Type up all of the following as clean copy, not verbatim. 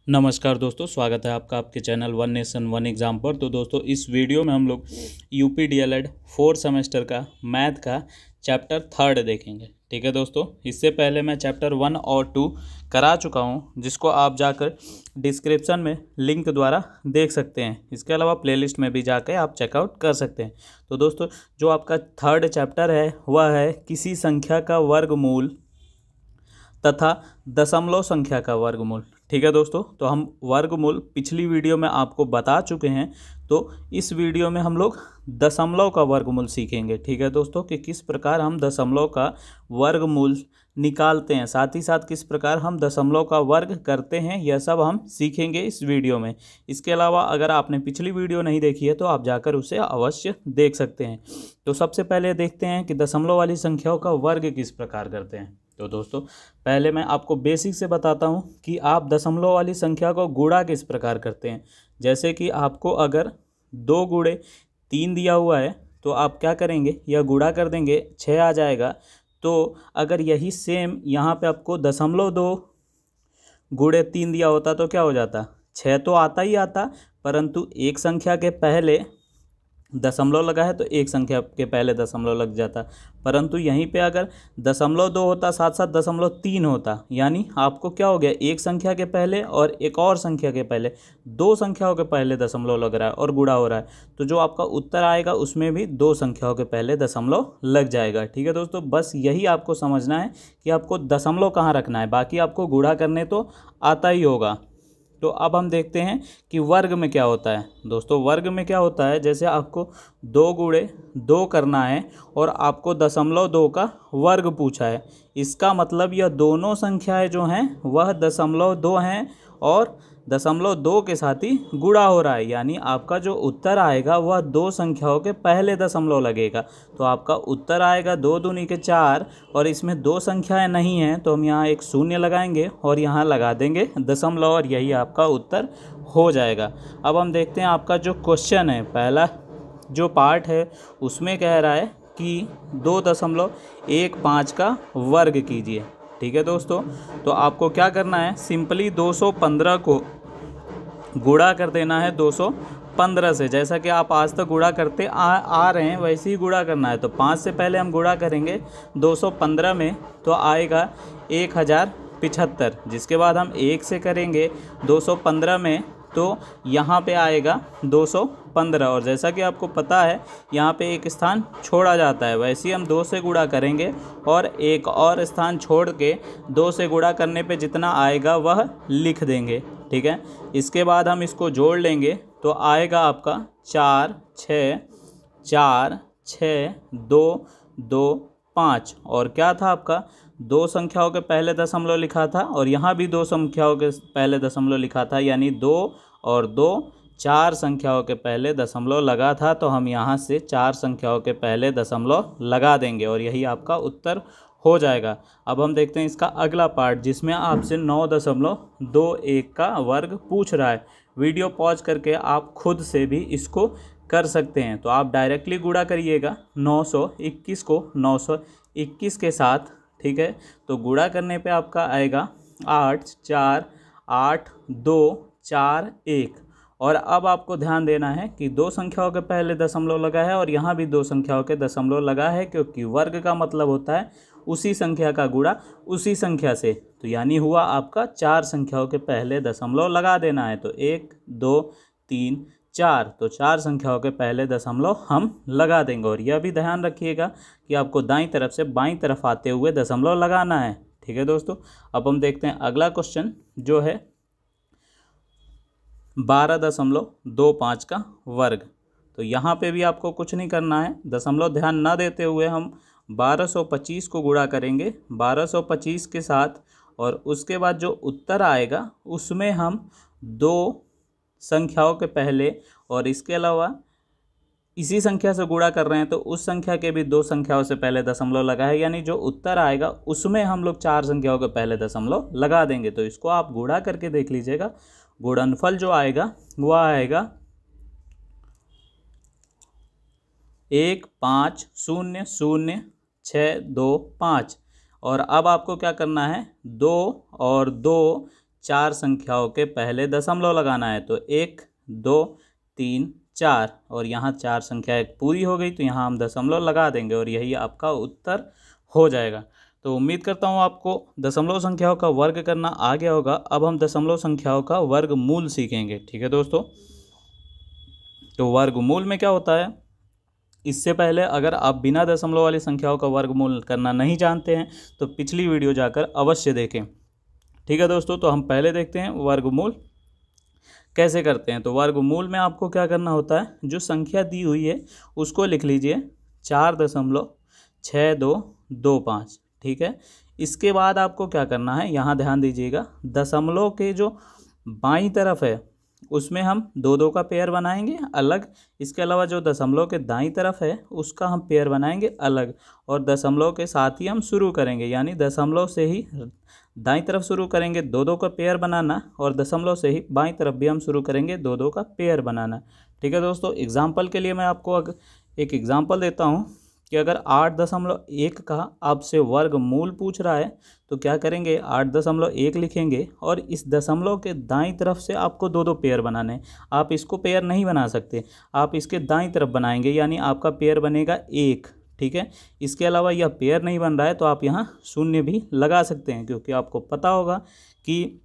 नमस्कार दोस्तों, स्वागत है आपका आपके channel one nation one exam पर। तो दोस्तों, इस वीडियो में हम लोग यूपी डीएलएड 4 सेमेस्टर का मैथ का चैप्टर 3 देखेंगे। ठीक है दोस्तों, इससे पहले मैं चैप्टर 1 और 2 करा चुका हूं, जिसको आप जाकर डिस्क्रिप्शन में लिंक द्वारा देख सकते हैं। इसके अलावा प्लेलिस्ट में भी जाकर आप चेकआउट कर सकते हैं। तो दोस्तों, जो आपका 3 चैप्टर है वह है किसी संख्या का वर्गमूल तथा दशमलव संख्या का वर्गमूल। ठीक है दोस्तों, तो हम वर्गमूल पिछली वीडियो में आपको बता चुके हैं, तो इस वीडियो में हम लोग दशमलव का वर्गमूल सीखेंगे। ठीक है दोस्तों, कि किस प्रकार हम दशमलव का वर्गमूल निकालते हैं, साथ ही साथ किस प्रकार हम दशमलव का वर्ग करते हैं, यह सब हम सीखेंगे इस वीडियो में। इसके अलावा अगर आपने पिछली वीडियो नहीं देखी है तो आप जाकर उसे अवश्य देख सकते हैं। तो सबसे पहले देखते हैं कि दशमलव वाली संख्याओं का वर्ग किस प्रकार करते हैं। तो दोस्तों, पहले मैं आपको बेसिक से बताता हूं कि आप दशमलव वाली संख्या को गुणा किस प्रकार करते हैं। जैसे कि आपको अगर 2 गुणे 3 दिया हुआ है तो आप क्या करेंगे, यह गुणा कर देंगे, 6 आ जाएगा। तो अगर यही सेम यहाँ पे आपको 0.2 गुणे 3 दिया होता तो क्या हो जाता, 6 तो आता ही आता, परंतु एक संख्या के पहले दशमलव लगा है तो एक संख्या के पहले दशमलव लग जाता। परंतु यहीं पे अगर 0.2 होता, साथ साथ 0.3 होता, यानी आपको क्या हो गया, एक संख्या के पहले और एक और संख्या के पहले, 2 संख्याओं के पहले दशमलव लग रहा है और गुणा हो रहा है। तो जो आपका उत्तर आएगा उसमें भी 2 संख्याओं के पहले दशमलव लग जाएगा। ठीक है दोस्तों, बस यही आपको समझना है कि आपको दशमलव कहाँ रखना है, बाकी आपको गुणा करने तो आता ही होगा। तो अब हम देखते हैं कि वर्ग में क्या होता है। दोस्तों, वर्ग में क्या होता है, जैसे आपको 2 गुणे 2 करना है और आपको 0.2 का वर्ग पूछा है, इसका मतलब यह दोनों संख्याएं जो हैं वह 0.2 हैं और 0.2 के साथ ही गुणा हो रहा है, यानी आपका जो उत्तर आएगा वह 2 संख्याओं के पहले दशमलव लगेगा। तो आपका उत्तर आएगा 2 दूनी के 4 और इसमें 2 संख्याएं नहीं हैं तो हम यहाँ एक शून्य लगाएंगे और यहाँ लगा देंगे दशमलव और यही आपका उत्तर हो जाएगा। अब हम देखते हैं आपका जो क्वेश्चन है, पहला जो पार्ट है उसमें कह रहा है कि 2.15 का वर्ग कीजिए। ठीक है दोस्तों, तो आपको क्या करना है, सिंपली 215 को गुणा कर देना है 215 से। जैसा कि आप आज तक गुणा करते आ रहे हैं वैसे ही गुणा करना है। तो 5 से पहले हम गुणा करेंगे 215 में तो आएगा 1075, जिसके बाद हम 1 से करेंगे 215 में तो यहाँ पे आएगा 215। और जैसा कि आपको पता है यहाँ पे एक स्थान छोड़ा जाता है, वैसे ही हम 2 से गुणा करेंगे और एक और स्थान छोड़ के 2 से गुणा करने पे जितना आएगा वह लिख देंगे। ठीक है, इसके बाद हम इसको जोड़ लेंगे तो आएगा आपका 4 6 4 6 2 2 5। और क्या था आपका, 2 संख्याओं के पहले दशमलव लिखा था और यहाँ भी 2 संख्याओं के पहले दशमलव लिखा था, यानी 2 और 2 4 संख्याओं के पहले दशमलव लगा था। तो हम यहाँ से 4 संख्याओं के पहले दशमलव लगा देंगे और यही आपका उत्तर हो जाएगा। अब हम देखते हैं इसका अगला पार्ट, जिसमें आपसे 9.21 का वर्ग पूछ रहा है। वीडियो पॉज करके आप खुद से भी इसको कर सकते हैं। तो आप डायरेक्टली गुणा करिएगा 921 को 921 के साथ। ठीक है, तो गुणा करने पे आपका आएगा 8 4 8 2 4 1। और अब आपको ध्यान देना है कि 2 संख्याओं के पहले दशमलव लगा है और यहाँ भी 2 संख्याओं के दशमलव लगा है, क्योंकि वर्ग का मतलब होता है उसी संख्या का गुणा उसी संख्या से। तो यानी हुआ आपका 4 संख्याओं के पहले दशमलव लगा देना है। तो 1 2 3 4, तो 4 संख्याओं के पहले दशमलव हम लगा देंगे। और यह भी ध्यान रखिएगा कि आपको दाईं तरफ से बाईं तरफ आते हुए दशमलव लगाना है। ठीक है दोस्तों, अब हम देखते हैं अगला क्वेश्चन जो है 12.25 का वर्ग। तो यहाँ पे भी आपको कुछ नहीं करना है, दशमलव ध्यान ना देते हुए हम 1225 को गुणा करेंगे 1225 के साथ और उसके बाद जो उत्तर आएगा उसमें हम 2 संख्याओं के पहले और इसके अलावा इसी संख्या से गुणा कर रहे हैं तो उस संख्या के भी 2 संख्याओं से पहले दशमलव लगा है, यानी जो उत्तर आएगा उसमें हम लोग 4 संख्याओं के पहले दशमलव लगा देंगे। तो इसको आप गुणा करके देख लीजिएगा, गुणनफल जो आएगा वह आएगा 1 5 0 0 6 2 5। और अब आपको क्या करना है, 2 और 2 चार संख्याओं के पहले दशमलव लगाना है। तो 1 2 3 4 और यहाँ चार संख्या एक पूरी हो गई तो यहाँ हम दशमलव लगा देंगे और यही आपका उत्तर हो जाएगा। तो उम्मीद करता हूँ आपको दशमलव संख्याओं का वर्ग करना आ गया होगा। अब हम दशमलव संख्याओं का वर्गमूल सीखेंगे। ठीक है दोस्तों, तो वर्गमूल में क्या होता है, इससे पहले अगर आप बिना दशमलव वाली संख्याओं का वर्गमूल करना नहीं जानते हैं तो पिछली वीडियो जाकर अवश्य देखें। ठीक है दोस्तों, तो हम पहले देखते हैं वर्गमूल कैसे करते हैं। तो वर्गमूल में आपको क्या करना होता है, जो संख्या दी हुई है उसको लिख लीजिए 4.6225। ठीक है, इसके बाद आपको क्या करना है, यहाँ ध्यान दीजिएगा, दशमलव के जो बाईं तरफ है उसमें हम 2 का पेयर बनाएंगे अलग। इसके अलावा जो दशमलव के दाईं तरफ है उसका हम पेयर बनाएंगे अलग और दशमलव के साथ ही हम शुरू करेंगे, यानी दशमलव से ही दाईं तरफ शुरू करेंगे 2 का पेयर बनाना और दशमलव से ही बाईं तरफ भी हम शुरू करेंगे 2 का पेयर बनाना। ठीक है दोस्तों, एग्जाम्पल के लिए मैं आपको एक एग्जाम्पल देता हूँ कि अगर 8.1 का आपसे वर्गमूल पूछ रहा है तो क्या करेंगे, 8.1 लिखेंगे और इस दशमलव के दाईं तरफ से आपको 2 पेयर बनाने हैं। आप इसको पेयर नहीं बना सकते, आप इसके दाईं तरफ बनाएंगे, यानी आपका पेयर बनेगा 1। ठीक है, इसके अलावा यह पेयर नहीं बन रहा है तो आप यहाँ शून्य भी लगा सकते हैं, क्योंकि आपको पता होगा कि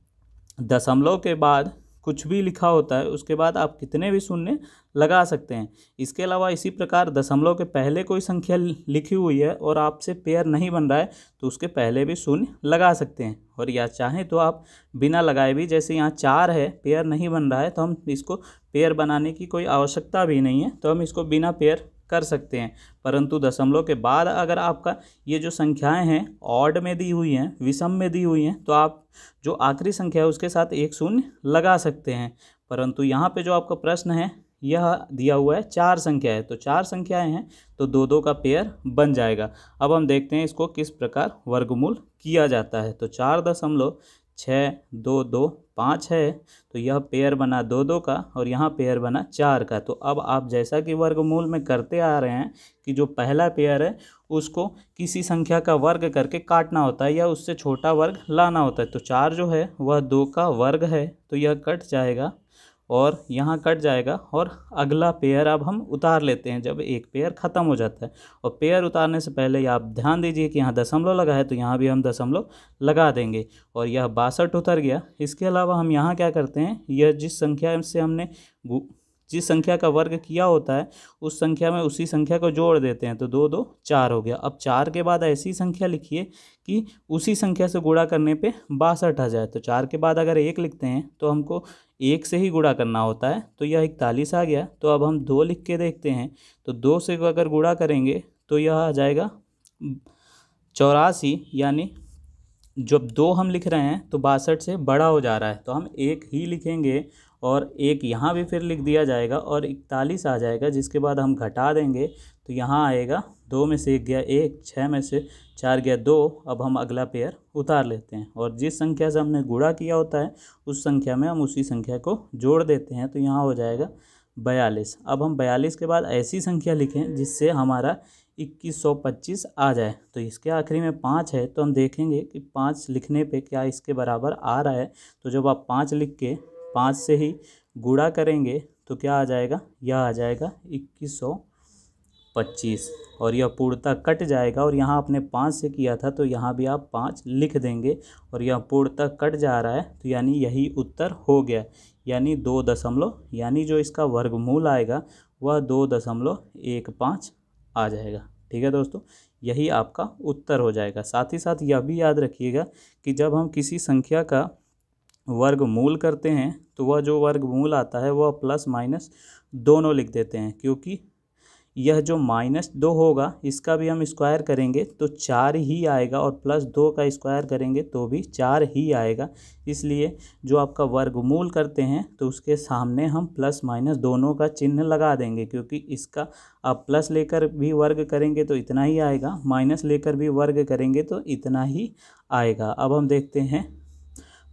दशमलव के बाद कुछ भी लिखा होता है उसके बाद आप कितने भी शून्य लगा सकते हैं। इसके अलावा इसी प्रकार दशमलव के पहले कोई संख्या लिखी हुई है और आपसे पेयर नहीं बन रहा है तो उसके पहले भी शून्य लगा सकते हैं, और या चाहें तो आप बिना लगाए भी, जैसे यहाँ 4 है पेयर नहीं बन रहा है तो हम इसको पेयर बनाने की कोई आवश्यकता भी नहीं है, तो हम इसको बिना पेयर कर सकते हैं। परंतु दशमलव के बाद अगर आपका ये जो संख्याएं हैं ऑड में दी हुई हैं, विषम में दी हुई हैं, तो आप जो आखिरी संख्या है उसके साथ एक शून्य लगा सकते हैं। परंतु यहाँ पे जो आपका प्रश्न है यह दिया हुआ है 4 संख्या है, तो 4 संख्याएं हैं तो 2 का पेयर बन जाएगा। अब हम देखते हैं इसको किस प्रकार वर्गमूल किया जाता है। तो 4.6225 है तो यह पेयर बना 2 का और यहाँ पेयर बना 4 का। तो अब आप जैसा कि वर्गमूल में करते आ रहे हैं कि जो पहला पेयर है उसको किसी संख्या का वर्ग करके काटना होता है या उससे छोटा वर्ग लाना होता है। तो 4 जो है वह 2 का वर्ग है तो यह कट जाएगा और यहाँ कट जाएगा और अगला पेयर अब हम उतार लेते हैं जब एक पेयर ख़त्म हो जाता है। और पेयर उतारने से पहले आप ध्यान दीजिए कि यहाँ दशमलव लगा है तो यहाँ भी हम दशमलव लगा देंगे और यह 62 उतर गया। इसके अलावा हम यहाँ क्या करते हैं, यह जिस संख्या से हमने जिस संख्या का वर्ग किया होता है उस संख्या में उसी संख्या को जोड़ देते हैं, तो 2 2 4 हो गया। अब 4 के बाद ऐसी संख्या लिखिए कि उसी संख्या से गुणा करने पे 62 आ जाए। तो 4 के बाद अगर 1 लिखते हैं तो हमको 1 से ही गुणा करना होता है, तो यह 41 आ गया। तो अब हम 2 लिख के देखते हैं, तो 2 से अगर गुणा करेंगे तो यह आ जाएगा 84, यानी जब 2 हम लिख रहे हैं तो 62 से बड़ा हो जा रहा है, तो हम 1 ही लिखेंगे और 1 यहाँ भी फिर लिख दिया जाएगा और 41 आ जाएगा, जिसके बाद हम घटा देंगे तो यहाँ आएगा 2 में से 1 गया 1, 6 में से 4 गया 2। अब हम अगला पेयर उतार लेते हैं और जिस संख्या से हमने गुणा किया होता है उस संख्या में हम उसी संख्या को जोड़ देते हैं, तो यहाँ हो जाएगा 42। अब हम 42 के बाद ऐसी संख्या लिखें जिससे हमारा 2125 आ जाए। तो इसके आखिरी में 5 है तो हम देखेंगे कि 5 लिखने पे क्या इसके बराबर आ रहा है। तो जब आप 5 लिख के 5 से ही गुणा करेंगे तो क्या आ जाएगा, यह आ जाएगा 2125 और यह पूर्णतः कट जाएगा। और यहाँ आपने 5 से किया था तो यहाँ भी आप 5 लिख देंगे और यह पूर्णतः कट जा रहा है, तो यानी यही उत्तर हो गया, यानी 2 दशमलव, यानी जो इसका वर्गमूल आएगा वह 2.15 आ जाएगा। ठीक है दोस्तों, यही आपका उत्तर हो जाएगा। साथ ही साथ यह भी याद रखिएगा कि जब हम किसी संख्या का वर्गमूल करते हैं तो वह जो वर्गमूल आता है वह प्लस माइनस दोनों लिख देते हैं, क्योंकि यह जो -2 होगा इसका भी हम स्क्वायर करेंगे तो 4 ही आएगा और +2 का स्क्वायर करेंगे तो भी 4 ही आएगा। इसलिए जो आपका वर्गमूल करते हैं तो उसके सामने हम प्लस माइनस दोनों का चिन्ह लगा देंगे, क्योंकि इसका आप प्लस लेकर भी वर्ग करेंगे तो इतना ही आएगा, माइनस लेकर भी वर्ग करेंगे तो इतना ही आएगा। अब हम देखते हैं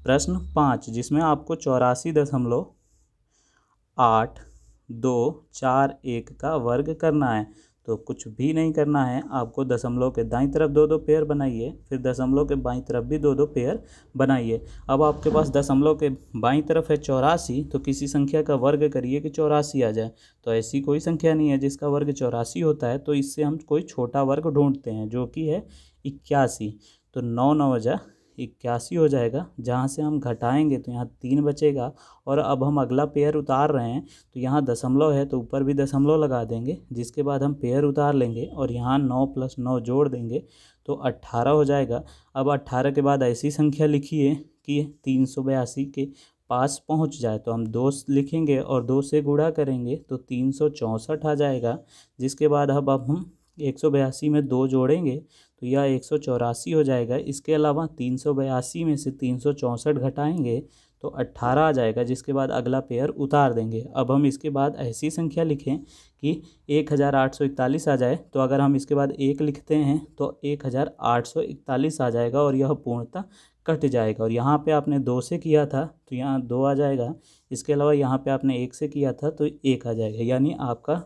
प्रश्न 5, जिसमें आपको 84.8241 का वर्ग करना है। तो कुछ भी नहीं करना है आपको, दशमलव के दाईं तरफ दो दो पेयर बनाइए, फिर दशमलव के बाईं तरफ भी दो दो पेयर बनाइए। अब आपके पास दशमलव के बाईं तरफ है 84, तो किसी संख्या का वर्ग करिए कि 84 आ जाए। तो ऐसी कोई संख्या नहीं है जिसका वर्ग 84 होता है, तो इससे हम कोई छोटा वर्ग ढूंढते हैं जो कि है 81। तो 9 9 वजह 81 हो जाएगा, जहाँ से हम घटाएंगे तो यहाँ 3 बचेगा। और अब हम अगला पेयर उतार रहे हैं, तो यहाँ दशमलव है तो ऊपर भी दशमलव लगा देंगे, जिसके बाद हम पेयर उतार लेंगे और यहाँ 9 + 9 जोड़ देंगे तो 18 हो जाएगा। अब 18 के बाद ऐसी संख्या लिखिए कि 382 के पास पहुँच जाए, तो हम 2 लिखेंगे और 2 से गुणा करेंगे तो 364 आ जाएगा। जिसके बाद अब हम 182 में 2 जोड़ेंगे तो यह 184 हो जाएगा। इसके अलावा 382 में से 364 घटाएंगे तो 18 आ जाएगा, जिसके बाद अगला पेयर उतार देंगे। अब हम इसके बाद ऐसी संख्या लिखें कि 1841 आ जाए, तो अगर हम इसके बाद 1 लिखते हैं तो 1841 आ जाएगा और यह पूर्णतः कट जाएगा। और यहाँ पे आपने 2 से किया था तो यहाँ 2 आ जाएगा। इसके अलावा यहाँ पे आपने 1 से किया था तो 1 आ जाएगा, यानी आपका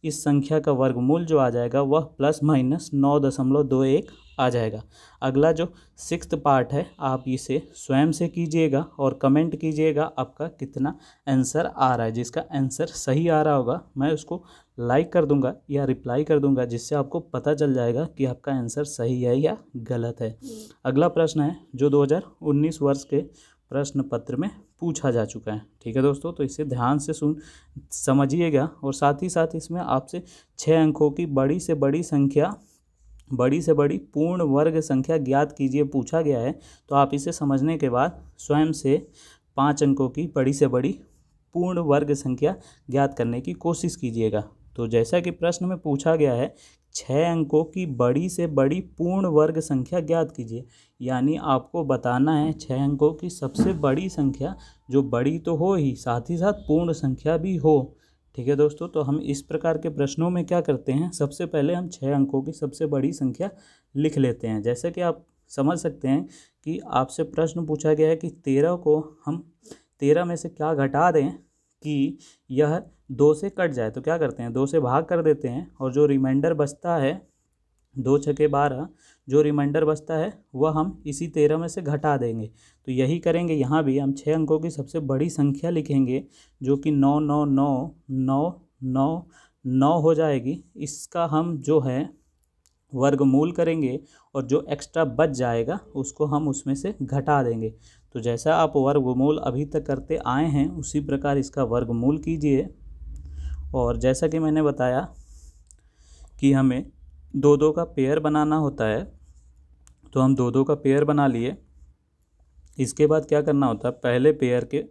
इस संख्या का वर्गमूल जो आ जाएगा वह ±9.21 आ जाएगा। अगला जो 6th पार्ट है आप इसे स्वयं से कीजिएगा और कमेंट कीजिएगा आपका कितना आंसर आ रहा है। जिसका आंसर सही आ रहा होगा मैं उसको लाइक कर दूंगा या रिप्लाई कर दूंगा, जिससे आपको पता चल जाएगा कि आपका आंसर सही है या गलत है। अगला प्रश्न है जो 2019 वर्ष के प्रश्न पत्र में पूछा जा चुका है। ठीक है दोस्तों, तो इसे ध्यान से समझिएगा और साथ ही साथ इसमें आपसे 6 अंकों की बड़ी से बड़ी पूर्ण वर्ग संख्या ज्ञात कीजिए पूछा गया है। तो आप इसे समझने के बाद स्वयं से 5 अंकों की बड़ी से बड़ी पूर्ण वर्ग संख्या ज्ञात करने की कोशिश कीजिएगा। तो जैसा कि प्रश्न में पूछा गया है 6 अंकों की बड़ी से बड़ी पूर्ण वर्ग संख्या ज्ञात कीजिए, यानी आपको बताना है 6 अंकों की सबसे बड़ी संख्या, जो बड़ी तो हो ही साथ पूर्ण संख्या भी हो। ठीक है दोस्तों, तो हम इस प्रकार के प्रश्नों में क्या करते हैं, सबसे पहले हम 6 अंकों की सबसे बड़ी संख्या लिख लेते हैं। जैसे कि आप समझ सकते हैं कि आपसे प्रश्न पूछा गया है कि 13 को हम 13 में से क्या घटा दें कि यह 2 से कट जाए। तो क्या करते हैं, 2 से भाग कर देते हैं और जो रिमाइंडर बचता है 2 छके 12, जो रिमाइंडर बचता है वह हम इसी 13 में से घटा देंगे। तो यही करेंगे यहाँ भी, हम 6 अंकों की सबसे बड़ी संख्या लिखेंगे जो कि 99999 हो जाएगी। इसका हम जो है वर्गमूल करेंगे और जो एक्स्ट्रा बच जाएगा उसको हम उसमें से घटा देंगे। तो जैसा आप वर्गमूल अभी तक करते आए हैं उसी प्रकार इसका वर्गमूल कीजिए। और जैसा कि मैंने बताया कि हमें 2-2 का पेयर बनाना होता है, तो हम 2-2 का पेयर बना लिए। इसके बाद क्या करना होता है, पहले पेयर के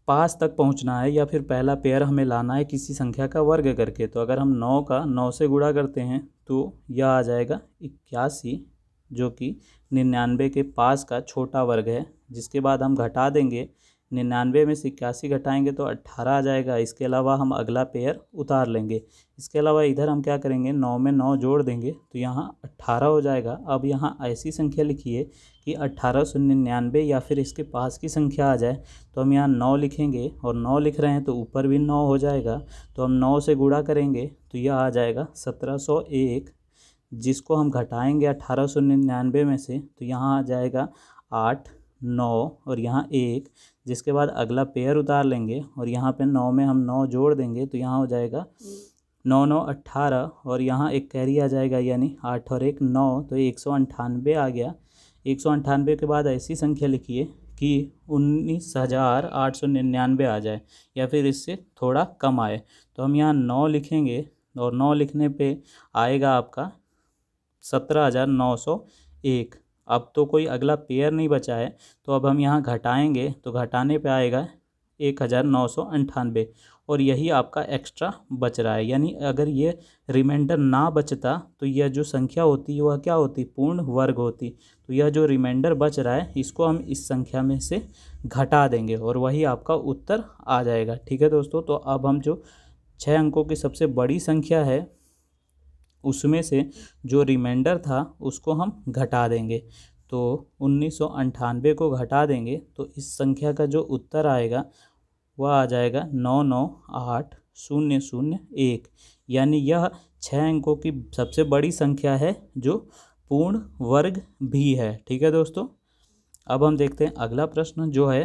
पास तक पहुंचना है या फिर पहला पेयर हमें लाना है किसी संख्या का वर्ग करके। तो अगर हम 9 का 9 से गुणा करते हैं तो यह आ जाएगा 81, जो कि 99 के पास का छोटा वर्ग है। जिसके बाद हम घटा देंगे, 99 में से 81 घटाएंगे तो 18 आ जाएगा। इसके अलावा हम अगला पेयर उतार लेंगे। इसके अलावा इधर हम क्या करेंगे, 9 में 9 जोड़ देंगे तो यहाँ 18 हो जाएगा। अब यहाँ ऐसी संख्या लिखिए कि 1899 या फिर इसके पास की संख्या आ जाए। तो हम यहाँ 9 लिखेंगे और 9 लिख रहे हैं तो ऊपर भी 9 हो जाएगा। तो हम 9 से गुणा करेंगे तो यह आ जाएगा 1701, जिसको हम घटाएंगे 1899 में से तो यहाँ आ जाएगा 8 9 और यहाँ 1। जिसके बाद अगला पेयर उतार लेंगे और यहाँ पे 9 में हम 9 जोड़ देंगे तो यहाँ हो जाएगा 9 9 18 और यहाँ एक कैरी आ जाएगा, यानी 8 और 1 9, तो 198 आ गया। 198 के बाद ऐसी संख्या लिखिए कि 19,899 आ जाए या फिर इससे थोड़ा कम आए। तो हम यहाँ 9 लिखेंगे और 9 लिखने पे आएगा आपका 17,901। अब तो कोई अगला पेयर नहीं बचा है, तो अब हम यहाँ घटाएंगे तो घटाने पे आएगा 1998 और यही आपका एक्स्ट्रा बच रहा है। यानी अगर ये रिमाइंडर ना बचता तो यह जो संख्या होती वह क्या होती, पूर्ण वर्ग होती। तो यह जो रिमाइंडर बच रहा है इसको हम इस संख्या में से घटा देंगे और वही आपका उत्तर आ जाएगा। ठीक है दोस्तों, तो अब हम जो 6 अंकों की सबसे बड़ी संख्या है उसमें से जो रिमाइंडर था उसको हम घटा देंगे। तो 1998 को घटा देंगे तो इस संख्या का जो उत्तर आएगा वह आ जाएगा 998001, यानी यह 6 अंकों की सबसे बड़ी संख्या है जो पूर्ण वर्ग भी है। ठीक है दोस्तों, अब हम देखते हैं अगला प्रश्न जो है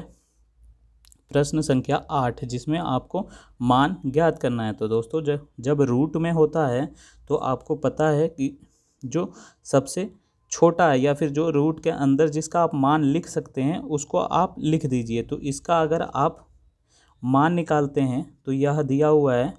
प्रश्न संख्या 8, जिसमें आपको मान ज्ञात करना है। तो दोस्तों जब रूट में होता है तो आपको पता है कि जो सबसे छोटा है या फिर जो रूट के अंदर जिसका आप मान लिख सकते हैं उसको आप लिख दीजिए। तो इसका अगर आप मान निकालते हैं तो यह दिया हुआ है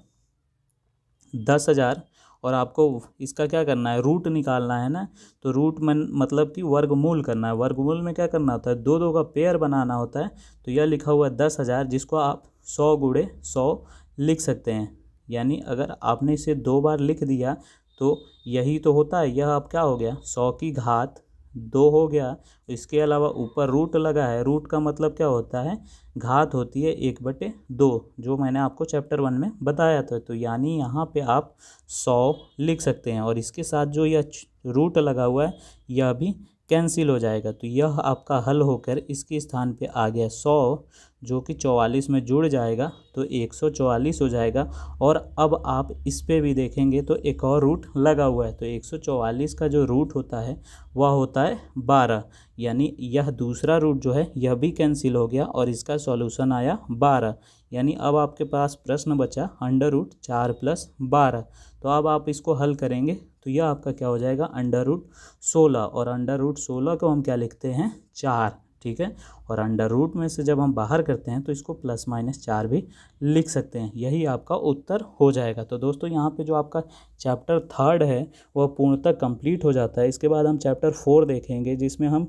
10,000 और आपको इसका क्या करना है, रूट निकालना है ना। तो रूट में मतलब कि वर्गमूल करना है। वर्गमूल में क्या करना होता है, दो दो का पेयर बनाना होता है। तो यह लिखा हुआ है 10,000, जिसको आप 100 गुणे 100 लिख सकते हैं। यानी अगर आपने इसे 2 बार लिख दिया तो यही तो होता है, यह अब क्या हो गया 100 की घात 2 हो गया। इसके अलावा ऊपर रूट लगा है, रूट का मतलब क्या होता है, घात होती है 1/2, जो मैंने आपको चैप्टर 1 में बताया था। तो यानी यहाँ पे आप 100 लिख सकते हैं और इसके साथ जो यह रूट लगा हुआ है यह भी कैंसिल हो जाएगा। तो यह आपका हल होकर इसके स्थान पे आ गया 100, जो कि 44 में जुड़ जाएगा तो 144 हो जाएगा। और अब आप इस पे भी देखेंगे तो एक और रूट लगा हुआ है। तो 144 का जो रूट होता है वह होता है 12, यानी यह दूसरा रूट जो है यह भी कैंसिल हो गया और इसका सॉल्यूशन आया 12। यानी अब आपके पास प्रश्न बचा √4 + 12। तो अब आप इसको हल करेंगे तो यह आपका क्या हो जाएगा √16, और √16 को हम क्या लिखते हैं 4। ठीक है, और अंडर रूट में से जब हम बाहर करते हैं तो इसको +-4 भी लिख सकते हैं। यही आपका उत्तर हो जाएगा। तो दोस्तों यहाँ पे जो आपका चैप्टर 3 है वह पूर्णतः कंप्लीट हो जाता है। इसके बाद हम चैप्टर 4 देखेंगे, जिसमें हम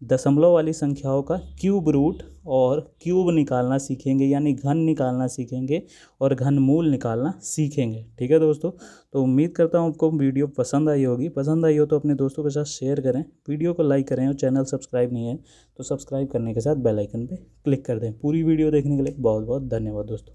दशमलव वाली संख्याओं का क्यूब रूट और क्यूब निकालना सीखेंगे, यानी घन निकालना सीखेंगे और घनमूल निकालना सीखेंगे। ठीक है दोस्तों, तो उम्मीद करता हूँ आपको वीडियो पसंद आई होगी। पसंद आई हो तो अपने दोस्तों के साथ शेयर करें, वीडियो को लाइक करें और चैनल सब्सक्राइब नहीं है तो सब्सक्राइब करने के साथ बेल आइकन पे क्लिक कर दें। पूरी वीडियो देखने के लिए बहुत बहुत धन्यवाद दोस्तों।